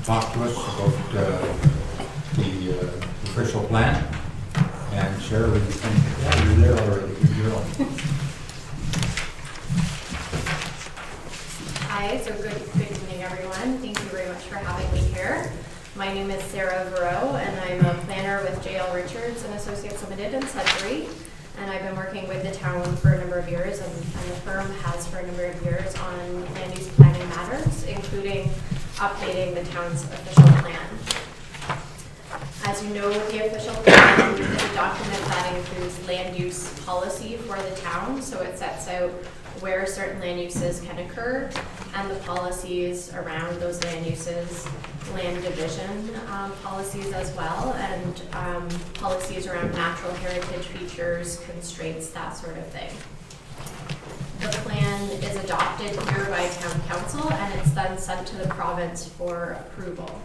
talk to us about the official plan. And Sarah, would you think, yeah, you're there already, good girl. Hi, so good evening, everyone. Thank you very much for having me here. My name is Sarah Vereau, and I'm a planner with JL Richards and Associates Limited in Sudbury. And I've been working with the town for a number of years, and the firm has for a number of years on land use planning matters, including updating the town's official plan. As you know, the official plan is a document that includes land use policy for the town, so it sets out where certain land uses can occur and the policies around those land uses, land division policies as well, and policies around natural heritage features, constraints, that sort of thing. The plan is adopted here by town council and it's then sent to the province for approval.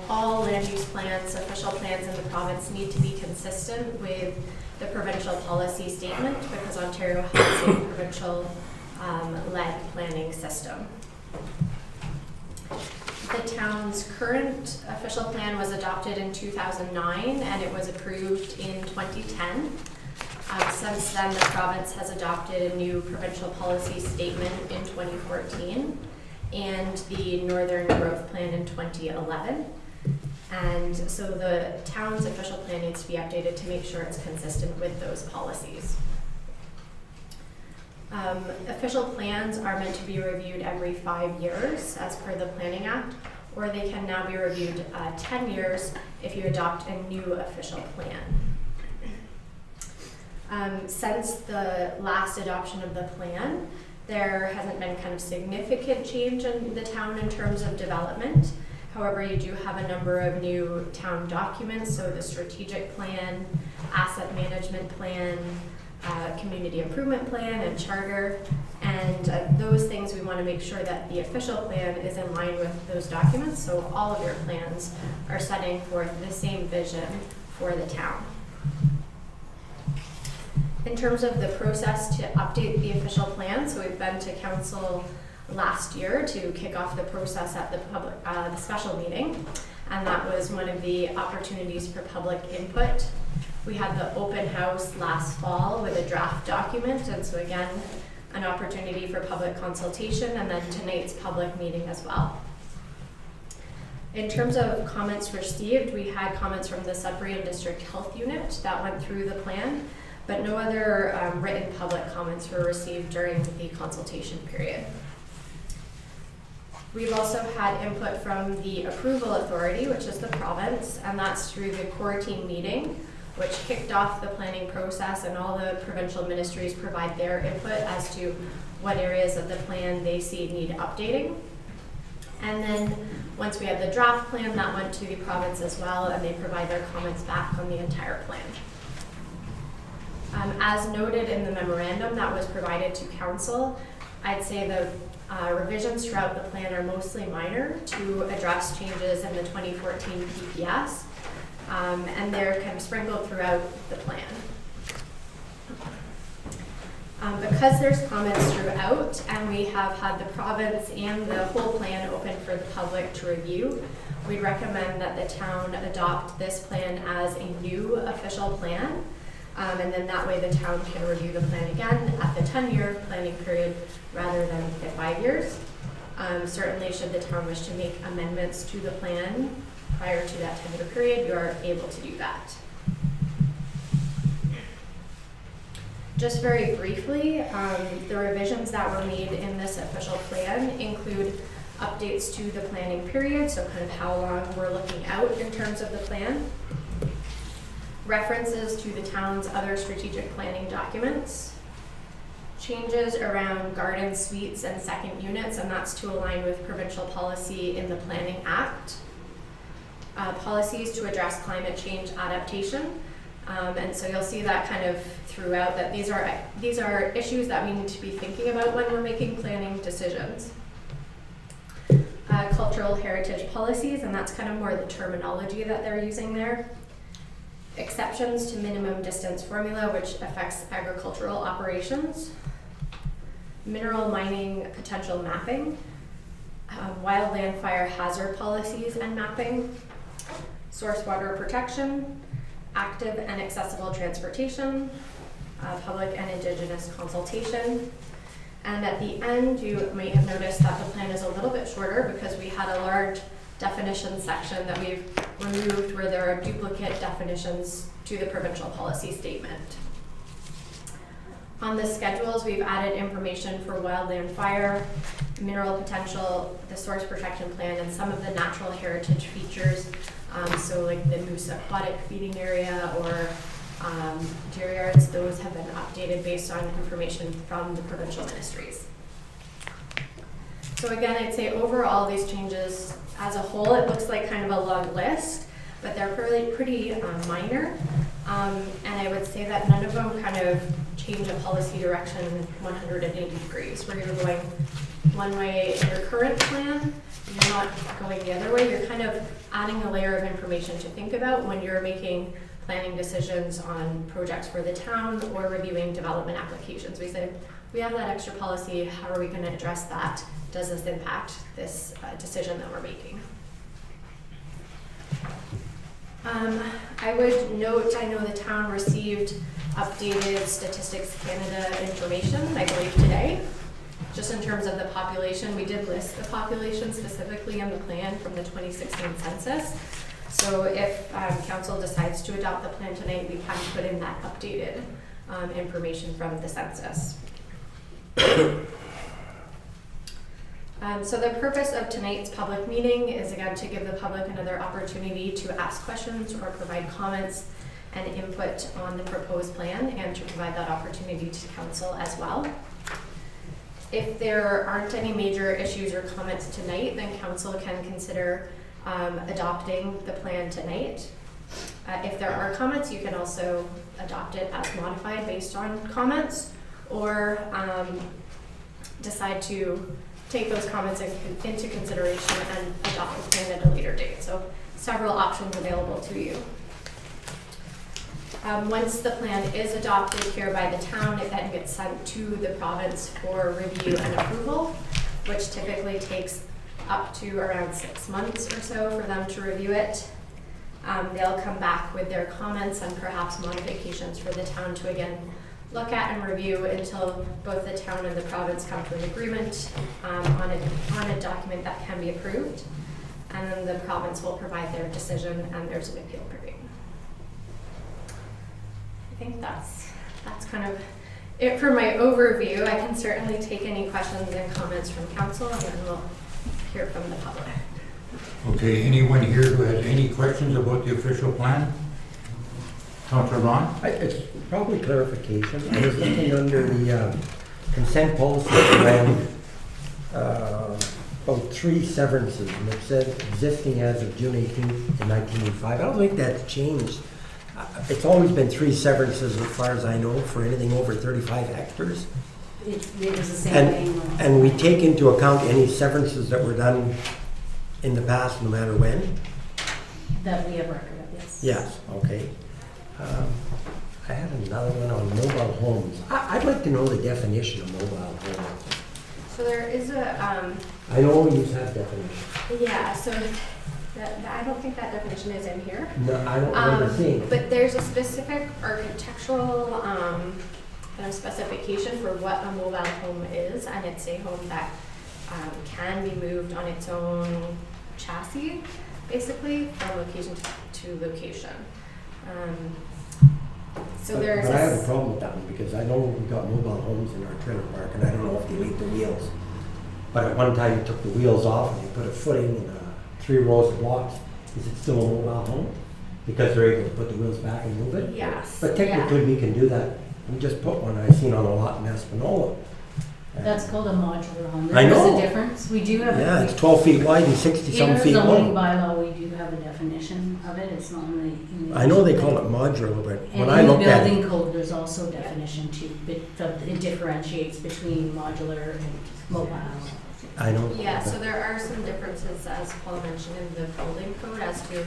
All land use plans, official plans in the province need to be consistent with the provincial policy statement because Ontario has a provincial led planning system. The town's current official plan was adopted in 2009 and it was approved in 2010. Since then, the province has adopted a new provincial policy statement in 2014 and the Northern Growth Plan in 2011. And so the town's official plan needs to be updated to make sure it's consistent with those policies. Official plans are meant to be reviewed every 5 years as per the Planning Act, or they can now be reviewed 10 years if you adopt a new official plan. Since the last adoption of the plan, there hasn't been kind of significant change in the town in terms of development. However, you do have a number of new town documents, so the strategic plan, asset management plan, community improvement plan, and charter. And those things we want to make sure that the official plan is in line with those documents, so all of your plans are setting forth the same vision for the town. In terms of the process to update the official plan, so we've been to council last year to kick off the process at the special meeting, and that was one of the opportunities for public input. We had the open house last fall with a draft document, and so again, an opportunity for public consultation, and then tonight's public meeting as well. In terms of comments received, we had comments from the Sudbury and District Health Unit that went through the plan, but no other written public comments were received during the consultation period. We've also had input from the approval authority, which is the province, and that's through the core team meeting, which kicked off the planning process, and all the provincial ministries provide their input as to what areas of the plan they see need updating. And then once we had the draft plan, that went to the province as well, and they provide their comments back on the entire plan. As noted in the memorandum that was provided to council, I'd say the revisions throughout the plan are mostly minor to address changes in the 2014 PPS, and they're kind of sprinkled throughout the plan. Because there's comments throughout, and we have had the province and the whole plan open for the public to review, we'd recommend that the town adopt this plan as a new official plan. And then that way the town can review the plan again at the 10-year planning period rather than the 5 years. Certainly should the town wish to make amendments to the plan prior to that 10-year period, you are able to do that. Just very briefly, the revisions that were made in this official plan include updates to the planning period, so kind of how long we're looking out in terms of the plan. References to the town's other strategic planning documents, changes around garden suites and second units, and that's to align with provincial policy in the Planning Act, policies to address climate change adaptation, and so you'll see that kind of throughout, that these are issues that we need to be thinking about when we're making planning decisions. Cultural heritage policies, and that's kind of more the terminology that they're using there. Exceptions to minimum distance formula, which affects agricultural operations. Mineral mining potential mapping. wildland fire hazard policies and mapping, source water protection, active and accessible transportation, public and Indigenous consultation. And at the end, you may have noticed that the plan is a little bit shorter because we had a large definition section that we've removed where there are duplicate definitions to the provincial policy statement. On the schedules, we've added information for wildland fire, mineral potential, the source protection plan, and some of the natural heritage features. So like the moose aquatic feeding area or deer yards, those have been updated based on information from the provincial ministries. So again, I'd say overall these changes as a whole, it looks like kind of a long list, but they're pretty minor. And I would say that none of them kind of change a policy direction 180 degrees, where you're going one way in your current plan, you're not going the other way. You're kind of adding a layer of information to think about when you're making planning decisions on projects for the town or reviewing development applications. We say, we have that extra policy, how are we going to address that? Does this impact this decision that we're making? I would note, I know the town received updated Statistics Canada information, I believe today. Just in terms of the population, we did list the population specifically in the plan from the 2016 census. So if council decides to adopt the plan tonight, we can put in that updated information from the census. So the purpose of tonight's public meeting is again to give the public another opportunity to ask questions or provide comments and input on the proposed plan, and to provide that opportunity to council as well. If there aren't any major issues or comments tonight, then council can consider adopting the plan tonight. If there are comments, you can also adopt it as modified based on comments, or decide to take those comments into consideration and adopt the plan at a later date. So several options available to you. Once the plan is adopted here by the town, it then gets sent to the province for review and approval, which typically takes up to around 6 months or so for them to review it. They'll come back with their comments and perhaps modifications for the town to again look at and review until both the town and the province come to an agreement on a document that can be approved. And then the province will provide their decision and there's an appeal period. I think that's kind of it for my overview. I can certainly take any questions and comments from council, and then we'll hear from the public. Okay, anyone here who has any questions about the official plan? Councilor Ron? It's probably clarification. I was looking under the consent policy plan, about 3 severances, and it said existing as of June 18th in 1985. I don't think that's changed. It's always been 3 severances as far as I know for anything over 35 hectares. It was the same thing. And we take into account any severances that were done in the past, no matter when? That we have record of, yes. Yes, okay. I had another one on mobile homes. I'd like to know the definition of mobile home. So there is a I know you have definition. yeah. So I don't think that definition is in here. No, I don't remember seeing it. But there's a specific architectural kind of specification for what a mobile home is, and it's a home that can be moved on its own chassis, basically, from location to location. So there's But I have a problem with that one, because I know we've got mobile homes in our trailer park, and I don't know if they leave the wheels. But at one time you took the wheels off and you put a footing and 3 rows of blocks. Is it still a mobile home? Because they're able to put the wheels back and move it? yes. But technically we can do that. We just put one I seen on a lot in Espanola. That's called a modular home. I There is know. a difference. We do have Yeah, it's 12 feet wide and 60-some in feet our zoning long. bylaw, we do have a definition of it. It's not in the. I know they call it modular, but And when I in the looked at it, building code, there's also a definition too, it differentiates between modular and mobile. I know. Yeah, so there are some differences, as Paul mentioned, in the building code as to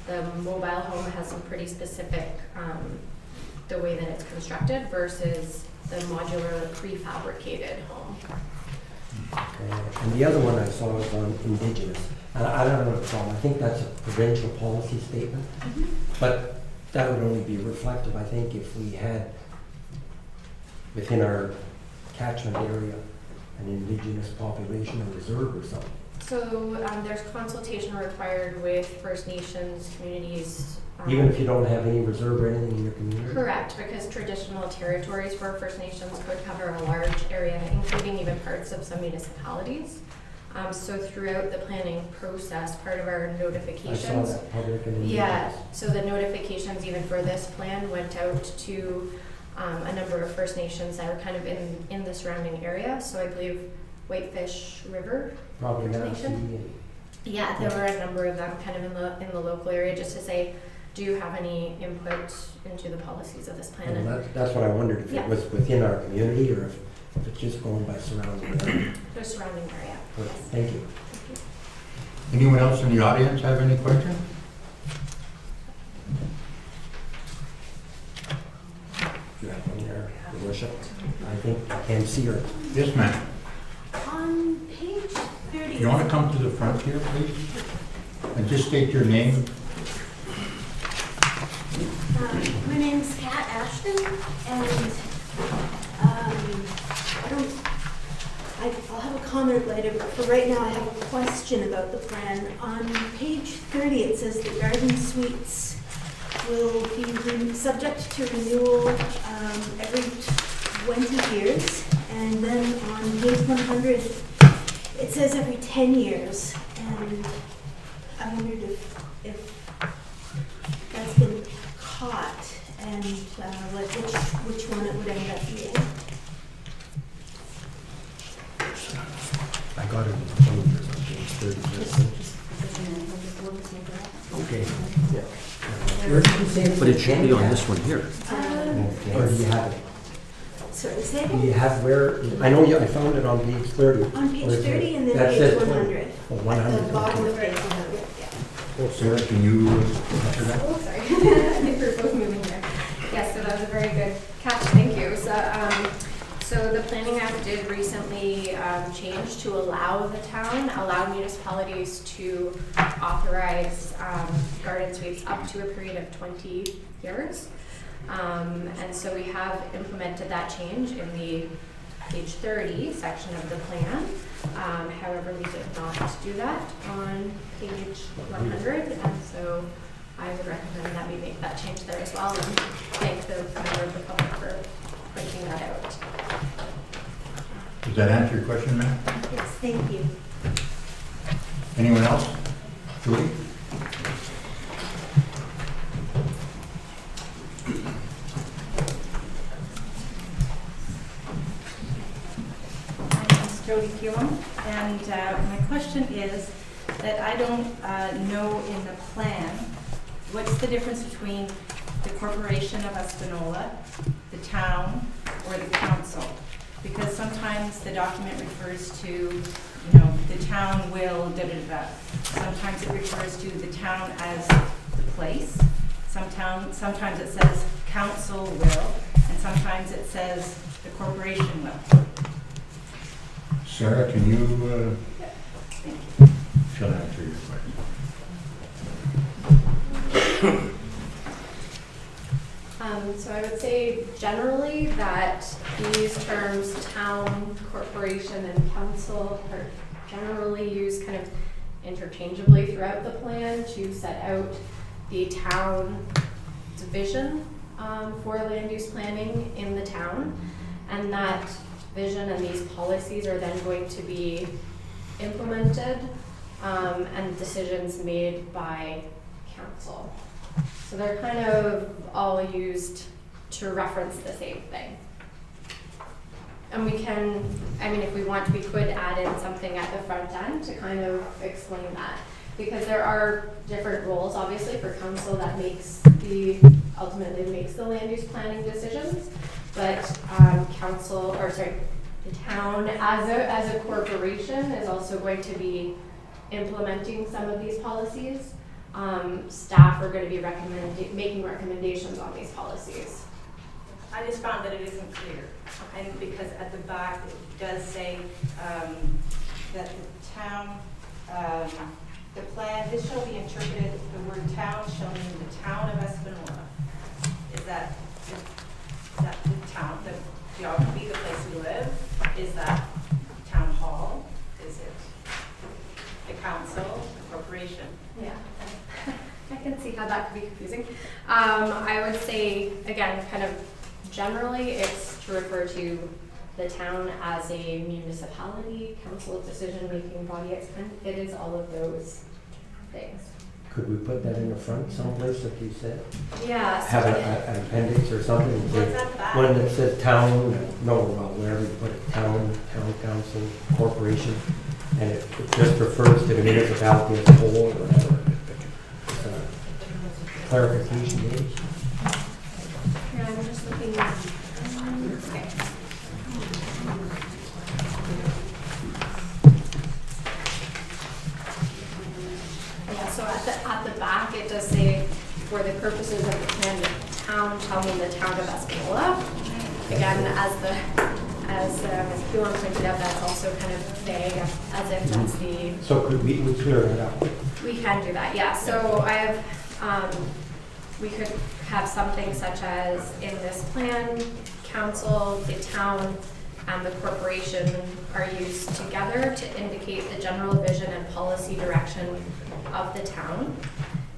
the mobile home has some pretty specific, the way that it's constructed versus the modular prefabricated home. And the other one I saw was on Indigenous. And I don't have a problem, I think that's a provincial policy statement. But that would only be reflective, I think, if we had within our catchment area an Indigenous population or reserve or something. So there's consultation required with First Nations communities. Even if you don't have any reserve or anything in your community? Correct, because traditional territories for First Nations could cover a large area, including even parts of some municipalities. So throughout the planning process, part of our I notifications. saw that public and Indigenous. Yeah, so the notifications even for this plan went out to a number of First Nations that are kind of in the surrounding area. So I believe Whitefish River. Probably First not. Nation? Yeah, there were a number of them kind of in the local area, just to say, do you have any input into the policies of this plan? Well, And that's what I wondered, if Yeah. it was within our community or if it's just going by surrounding area. the surrounding area. But Yes. thank you. Anyone else in the audience have any questions? You have one there, Your Worship. I think I can see her. Yes, ma'am. On page 30. You want to come to the front here, please? And just state your name. My name's Kat Ashton, and I'll have a comment later, but for right now I have a question about the plan. On page 30, it says the garden suites will be subject to renewal every 20 years, and then on page 100, it says every 10 years, and I wondered if that's been caught, and like which one it would end up being. I got it in the folders on page 30. Okay. Yeah. Where did you say it? But it should be on this one here. Or do you have it? Sorry, say Do you again? have where, I know I found it on page 30. On page Or is it- 30 and then that page says 100. Oh, At 100. the bottom okay. of page 100, yeah. Sarah, can you answer that? Oh, sorry. I think we're both moving there. Yes, so that was a very good catch, thank you. So the Planning Act did recently change to allow municipalities to authorize garden suites up to a period of 20 years. And so we have implemented that change in the page 30 section of the plan. However, we did not do that on page 100, and so I would recommend that we make that change there as well, and thank the member of the public for pointing that out. Does that answer your question, ma'am? Yes, thank you. Anyone else? Julie? My name is Jody Keelam, and my question is that I don't know in the plan, what's the difference between the corporation of Espanola, the town, or the council? Because sometimes the document refers to, the town will, da-da-da-da. Sometimes it refers to the town as the place. Sometimes it says council will, and sometimes it says the corporation will. Sarah, can you, she'll answer your question. So I would say generally that these terms, town, corporation, and council, are generally used kind of interchangeably throughout the plan to set out the town vision for land use planning in the town. And that vision and these policies are then going to be implemented and decisions made by council. So they're kind of all used to reference the same thing. And we can, if we want, we could add in something at the front end to kind of explain that. Because there are different roles, obviously, for council that ultimately makes the land use planning decisions. But the town as a corporation is also going to be implementing some of these policies. Staff are going to be making recommendations on these policies. I just found that it isn't clear, and because at the back it does say that the town, the plan, this shall be interpreted, the word town shall mean the town of Espanola. Is that the town, the geography, the place we live? Is that town hall? Is it the council, the corporation? Yeah, I can see how that could be confusing. I would say, again, kind of generally, it's to refer to the town as a municipality, council decision-making body. It is all of those things. Could we put that in the front someplace, like you said? Yeah, so Have an appendix or something? and say, What's at the back? One that says town, no, well, wherever you put it, town council, corporation, and it just refers to the municipality as a whole or whatever. Clarification, maybe? yeah, I'm just looking. Okay. Yeah, so at the back, it does say, for the purposes of the plan, the town shall mean the town of Espanola. Again, as Ms. Kuhn pointed out, that's also kind of vague, as if that's the, So could we clear that up? we can do that, yeah. So I have, we could have something such as, in this plan, council, the town, and the corporation are used together to indicate the general vision and policy direction of the town.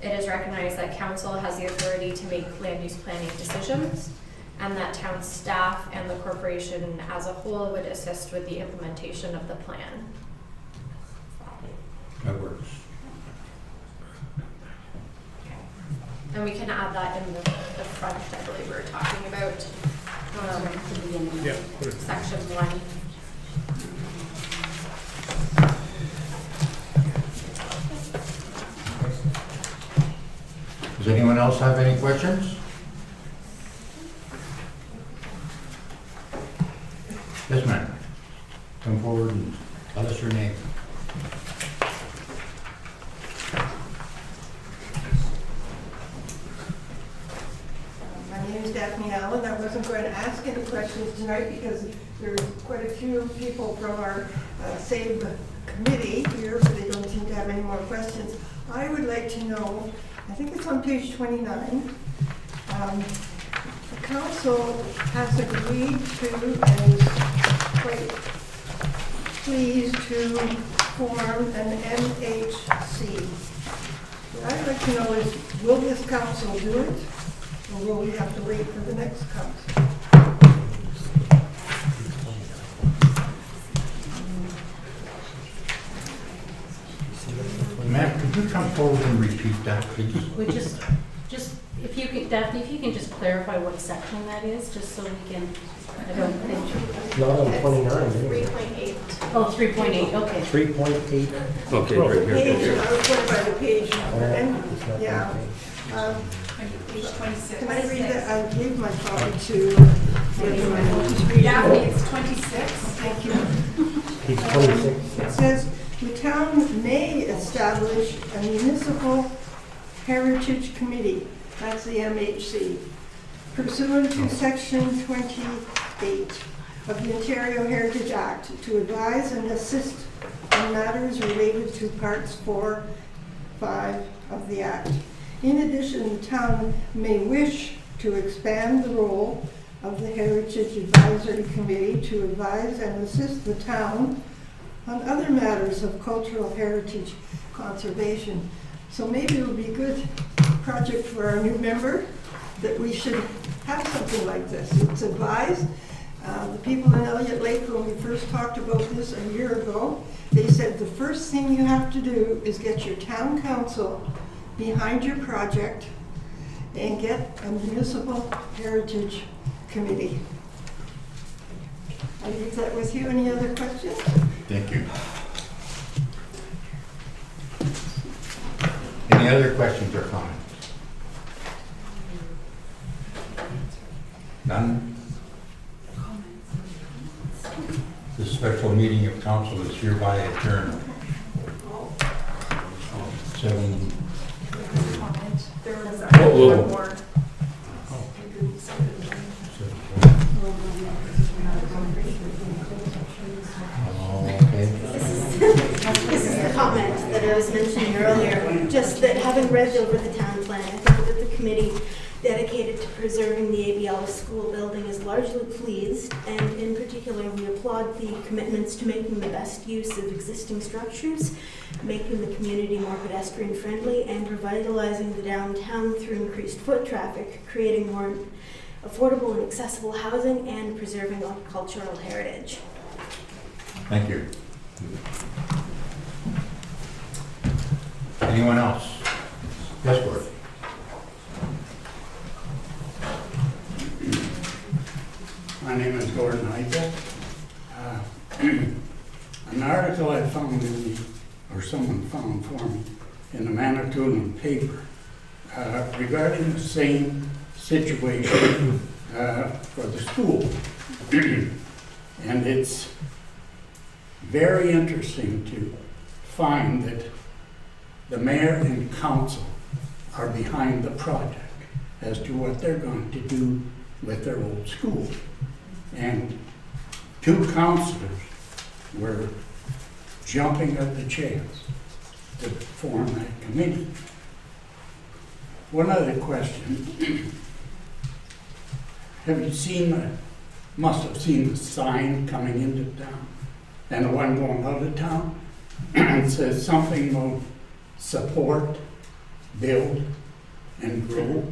It is recognized that council has the authority to make land use planning decisions, and that town staff and the corporation as a whole would assist with the implementation of the plan. That works. And we can add that in the front, I believe we were talking about, section 1. Does anyone else have any questions? Yes, ma'am. Come forward and tell us your name. My name is Daphne Allen. I wasn't going to ask any questions tonight because there's quite a few people from our SABE committee here, but they don't seem to have any more questions. I would like to know, I think it's on page 29, the council has agreed to and is quite pleased to form an MHC. What I'd like to know is, will this council do it? Or will we have to wait for the next council? Ma'am, could you come forward and repeat that, please? We just, if you could, Daphne, if you can just clarify what section that is, just so we can, I don't think, Not on 29, anyway. 3.8. oh, 3.8, okay. 3.8. Okay, right Page, I was going by the page. And, It's not yeah. that Page 26. Can I read that? I gave my copy to the other one. Just read it. Yeah, it's 26. Thank you. page. Page 26. It says, the town may establish a municipal heritage committee, that's the MHC, pursuant to section 28 of the Ontario Heritage Act to advise and assist on matters related to parts 4, 5 of the Act. In addition, the town may wish to expand the role of the Heritage Advisory Committee to advise and assist the town on other matters of cultural heritage conservation. So maybe it would be a good project for our new member that we should have something like this. It's advised. The people in Elliott Lake, when we first talked about this a year ago, they said the first thing you have to do is get your town council behind your project and get a municipal heritage committee. I leave that with you. Any other questions? Thank you. Any other questions or comments? None? This special meeting of council is hereby adjourned. 7. There was Whoa. one more. Oh, okay. I was mentioning earlier, just that having read over the town plan, I think that the committee dedicated to preserving the ABL school building is largely pleased, and in particular, we applaud the commitments to making the best use of existing structures, making the community more pedestrian friendly, and revitalizing the downtown through increased foot traffic, creating more affordable and accessible housing, and preserving our cultural heritage. Thank you. Anyone else? Yes, Gordon. My name is Gordon Heitzel. An article I found or someone found for me, in the Manitoulin paper regarding the same situation for the school. And it's very interesting to find that the mayor and council are behind the project as to what they're going to do with their old school. And 2 councilors were jumping at the chance to form that committee. One other question. Have you seen, must have seen the sign coming into town and the one going out of town? It says something about support, build, and grow.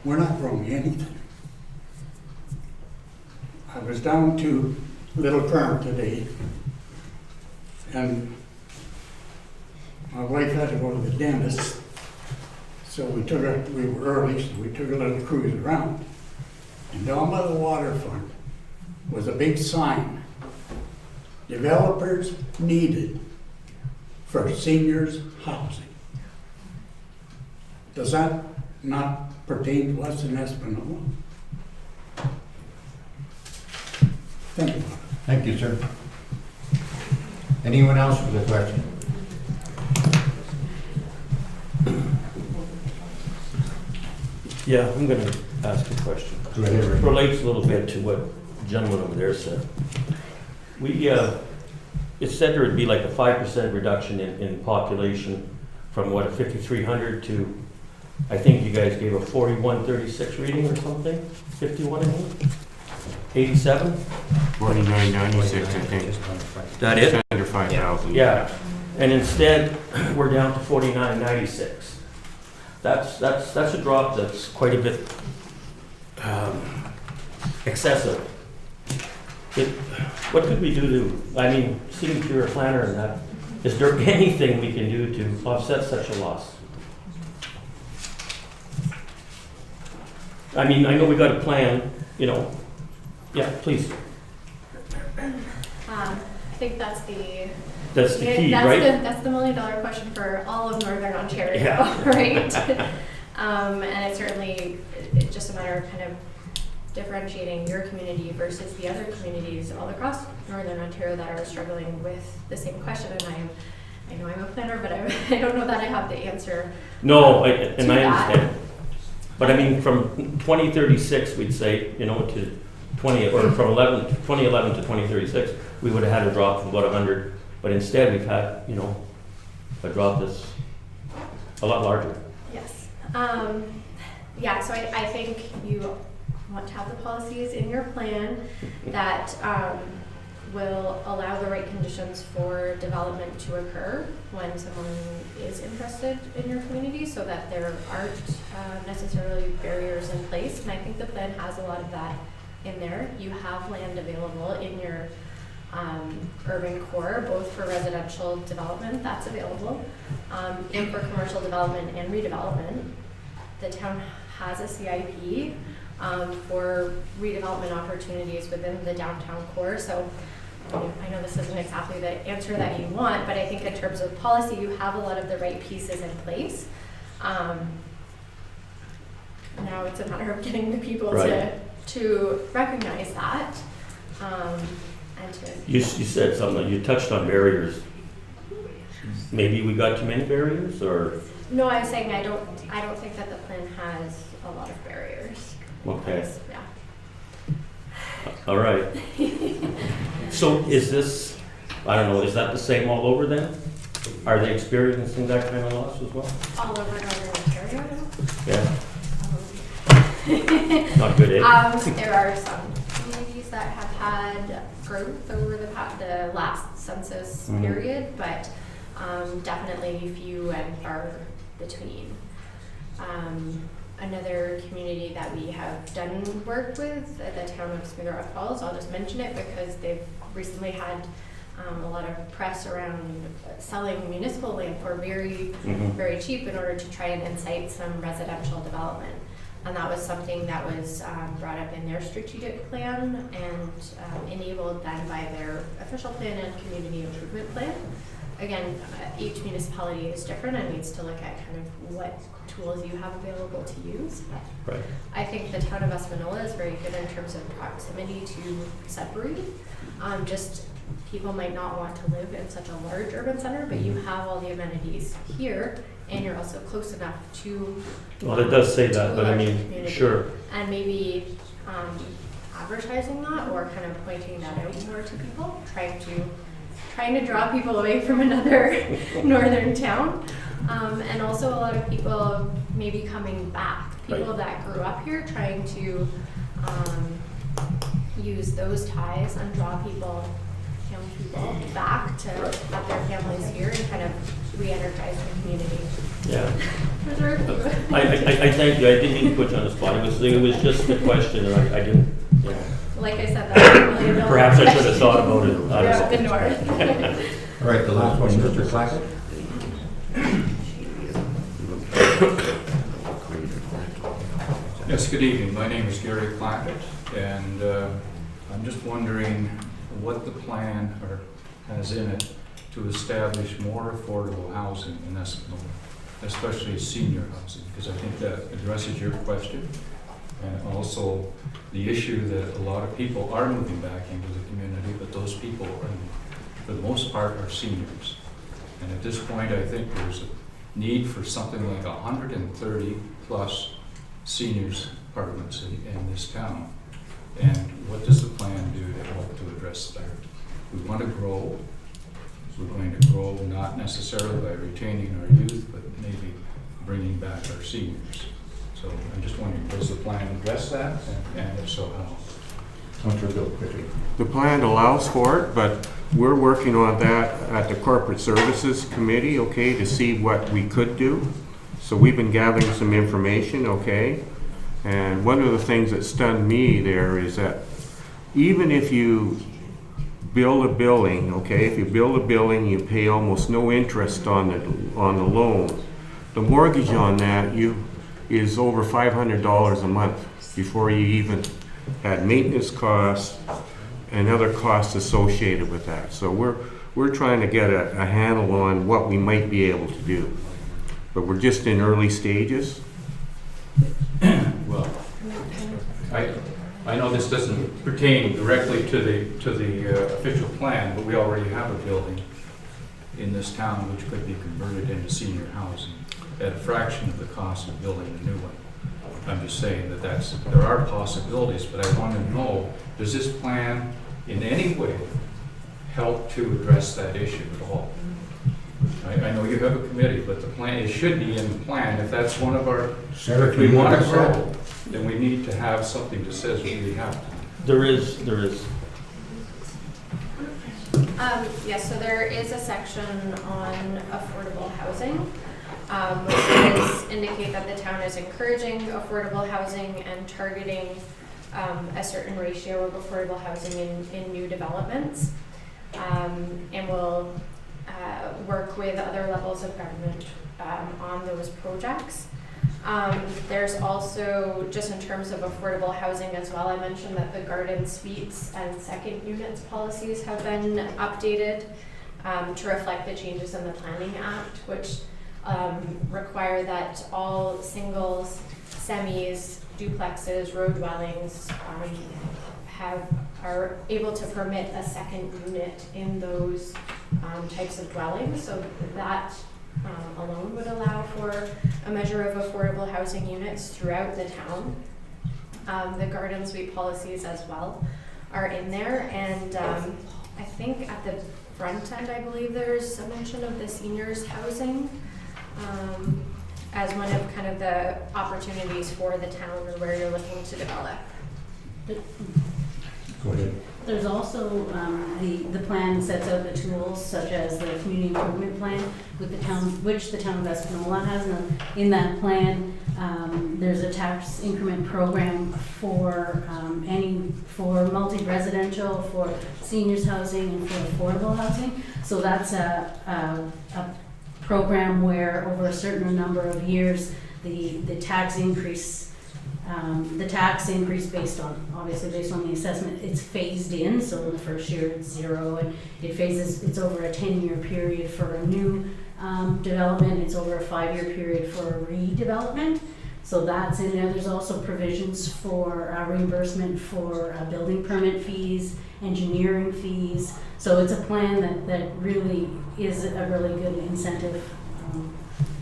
We're not growing anything. I was down to Little Perm today, and my wife had to go to the dentist, so we were early, so we took a little cruise around. And down by the waterfront was a big sign, developers needed for seniors housing. Does that not pertain to us in Espanola? Thank you. Thank you, sir. Anyone else with a question? Yeah, I'm going to ask a question. Go ahead, Rick. It relates a little bit to what the gentleman over there said. It said there would be like a 5% reduction in population from what, a 5,300 to, I think you guys gave a 4136 reading or something? 51, I mean? 87? 4996, I think. Is that it? Just under 5,000. Yeah, and instead, we're down to 4996. That's a drop that's quite a bit excessive. What could we do to, I mean, seeing if you're a planner and that, is there anything we can do to offset such a loss? I mean, I know we got a plan, you know. Yeah, please. I think that's the Key, that's right? That's the $1 million question for all of Northern Ontario, Yeah. right? And it's certainly it's just a matter of kind of differentiating your community versus the other communities all across Northern Ontario that are struggling with the same question. And I know I'm a planner, but I don't know that I have the answer. No, I that. understand. But I mean, from 2036, we'd say, you know, to 2011 to 2036, we would have had a drop of about 100. But instead, we've had, you know, a drop that's a lot larger. Yes. Yeah, so I think you want to have the policies in your plan that will allow the right conditions for development to occur when someone is interested in your community so that there aren't necessarily barriers in place. And I think the plan has a lot of that in there. You have land available in your urban core, both for residential development, that's available, and for commercial development and redevelopment. The town has a CIP for redevelopment opportunities within the downtown core. So I know this isn't exactly the answer that you want, but I think in terms of policy, you have a lot of the right pieces in place. Now it's a matter of getting the people to recognize that. And to You said something, you touched on barriers. Maybe we got too many barriers, or? No, I'm saying I don't think that the plan has a lot of barriers. Okay. Yeah. All right. So is this, I don't know, is that the same all over then? Are they experiencing that kind of loss as well? All over Northern Ontario now. Yeah, Um, not good, eh? There are some communities that have had growth over the last census Mhm. period, but definitely few and far between. Another community that we have done work with, the town of Smith Rock Falls, I'll just mention it because they've recently had a lot of press around selling municipal land for very Mhm. very cheap in order to try and incite some residential development. And that was something that was brought up in their strategic plan and enabled then by their official plan and community improvement plan. Again, each municipality is different and needs to look at kind of what tools you have available to use. Right. I think the town of Espanola is very good in terms of proximity to Sudbury. Just people might not want to live in such a large urban center, but you have all the amenities here, and you're also close enough to. Well, it does say to that, a but I large mean, community. sure. And maybe advertising that or kind of pointing that out more to people, trying to draw people away from another northern town. And also a lot of people maybe coming back, people Right. that grew up here, trying to use those ties and draw people, young people, back to have their families here and kind of re-energize the community. Yeah. Preserve you. I thank you. I didn't mean to put you on the spot. It was just a question, and I didn't, you know. Like I said, that's a million dollar Perhaps I should have thought about it. Yeah, the north. All right, the last one, Mr. Clackett. Yes, good evening. My name is Gary Clackett, and I'm just wondering what the plan has in it to establish more affordable housing in Espanola, especially senior housing, because I think that addresses your question, and also the issue that a lot of people are moving back into the community, but those people, for the most part, are seniors. And at this point, I think there's a need for something like 130 plus seniors apartments in this town. And what does the plan do to help to address that? We want to grow. We're going to grow not necessarily by retaining our youth, but maybe bringing back our seniors. So I'm just wondering, does the plan address that? And if so, how? Councilor Bill, quickly. The plan allows for it, but we're working on that at the Corporate Services Committee, okay, to see what we could do. So we've been gathering some information, okay? And one of the things that stunned me there is that even if you build a building, okay, if you build a building, you pay almost no interest on the loan. The mortgage on that is over $500 a month before you even had maintenance costs and other costs associated with that. So we're trying to get a handle on what we might be able to do. But we're just in early stages. Well, I know this doesn't pertain directly to the official plan, but we already have a building in this town which could be converted into senior housing at a fraction of the cost of building a new one. I'm just saying that there are possibilities, but I want to know, does this plan in any way help to address that issue at all? I know you have a committee, but the plan, it should be in the plan. If that's one of our, Sarah, if can we you want to address that? grow, then we need to have something that says we have to. There is. Yes, so there is a section on affordable housing, which does indicate that the town is encouraging affordable housing and targeting a certain ratio of affordable housing in new developments, and will work with other levels of government on those projects. There's also, just in terms of affordable housing as well, I mentioned that the garden suites and second units policies have been updated to reflect the changes in the Planning Act, which require that all singles, semis, duplexes, row dwellings are able to permit a second unit in those types of dwellings. So that alone would allow for a measure of affordable housing units throughout the town. The garden suite policies as well are in there, and I think at the front end, I believe there's a mention of the seniors housing as one of kind of the opportunities for the town or where you're looking to develop. Go ahead. There's also, the plan sets out the tools such as the community improvement plan with the town, which the town of Espanola has. And in that plan, there's a tax increment program for for multi-residential, for seniors housing, and for affordable housing. So that's a program where over a certain number of years, the tax increase based on the assessment, it's phased in. So in the first year it's 0, and it's over a 10-year period for a new development. It's over a 5-year period for a redevelopment. So that's in there. There's also provisions for reimbursement for building permit fees, engineering fees. So it's a plan that really is a really good incentive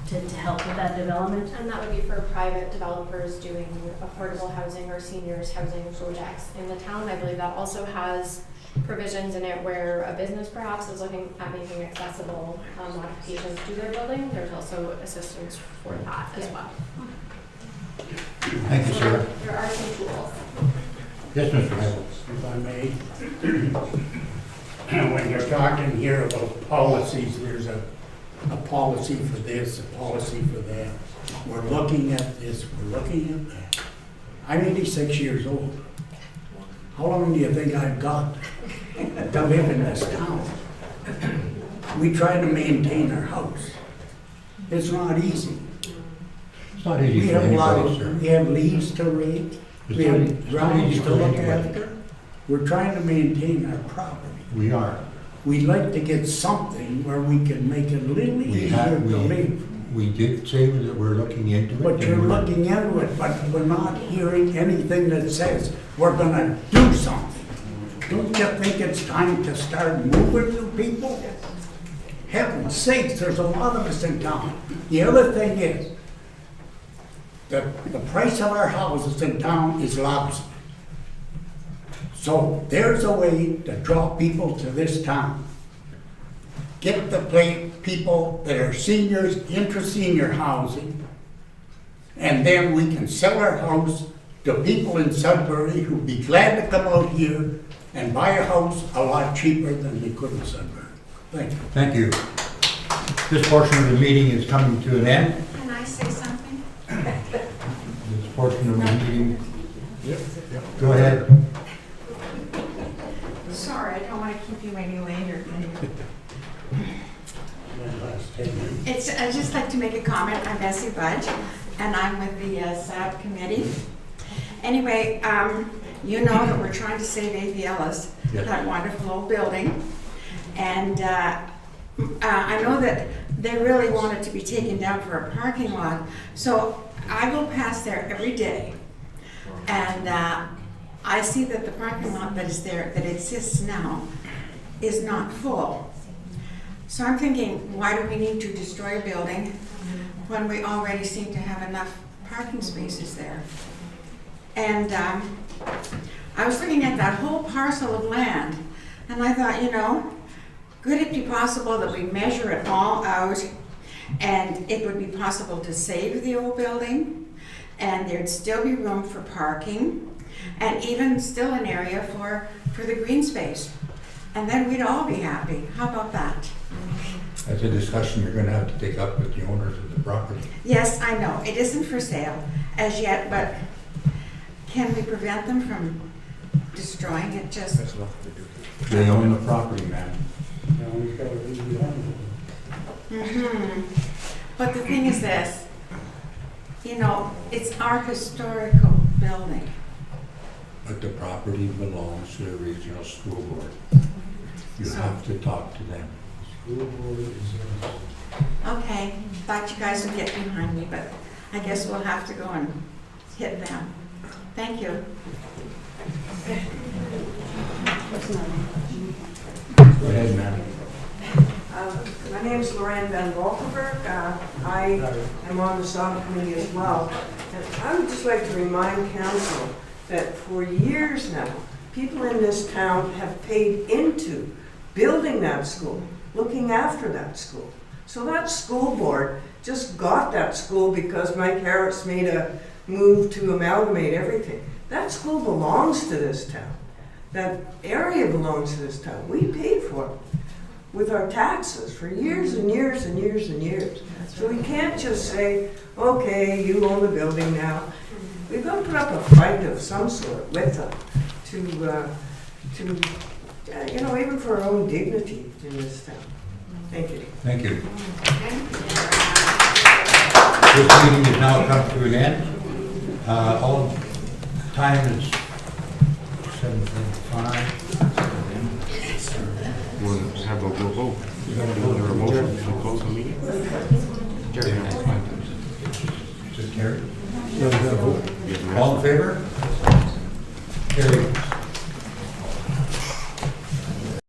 to help with that development. And that would be for private developers doing affordable housing or seniors housing projects in the town. I believe that also has provisions in it where a business perhaps is looking at making accessible modifications to their building. There's also assistance for that as well. Thank you, Sarah. There are some tools. Yes, Mr. Michael. If I may, when you're talking here about policies, there's a policy for this, a policy for that. We're looking at this, we're looking at that. I'm 86 years old. How long do you think I've got to live in this town? We try to maintain our house. It's not easy. It's not easy We for have a lot anybody, of, sir. we have leaves to rake, It's we not have it's not grounds easy to for look anybody. after. We're trying to maintain our property. We are. We'd like to get something where we can make it a little We easier have, to live. we did say that we're looking into it. But and you're we're- looking into it, but we're not hearing anything that says we're gonna do something. Don't you think it's time to start moving to people? Heaven's sakes, there's a lot of us in town. The other thing is, the price of our houses in town is lousy. So there's a way to draw people to this town. Get the people that are seniors into senior housing, and then we can sell our house to people in Sudbury who'd be glad to come out here and buy a house a lot cheaper than they could in Sudbury. Thank you. Thank you. This portion of the meeting is coming to an end. Can I say something? This portion of the meeting. Go ahead. Sorry, I don't want to keep you any later. I'd just like to make a comment. I'm Bessie Budge, and I'm with the SAB committee. Anyway, you know that we're trying to save A.V. Ellis, Yes. that wonderful old building. And I know that they really want it to be taken down for a parking lot. So I go past there every day, and I see that the parking lot that is there, that exists now, is not full. So I'm thinking, why do we need to destroy a building when we already seem to have enough parking spaces there? And I was looking at that whole parcel of land, and I thought, you know, could it be possible that we measure it all out, and it would be possible to save the old building, and there'd still be room for parking, and even still an area for the green space. And then we'd all be happy. How about that? That's a discussion you're gonna have to take up with the owners of the property. Yes, I know, it isn't for sale as yet, but can we prevent them from destroying it just? They own the property, ma'am. But the thing is this, you know, it's our historical building. But the property belongs to the regional school board. You have to talk to them. Okay, thought you guys would get behind me, but I guess we'll have to go and hit them. Thank you. Go ahead, ma'am. My name is Lorraine Van Valkenburg. I am on the SOB committee as well. And I would just like to remind council that for years now, people in this town have paid into building that school, looking after that school. So that school board just got that school because Mike Harris made a move to amalgamate everything. That school belongs to this town. That area belongs to this town. We paid for it with our taxes for years and years and years and years. So we can't just say, okay, you own the building now. We've got to put up a fight of some sort with them to even for our own dignity in this town. Thank you. Thank you. This meeting has now come to an end. All time is 7:05. We'll have a vote. You're gonna Is vote there a for motion to close the meeting? Just carry. No, you gotta vote.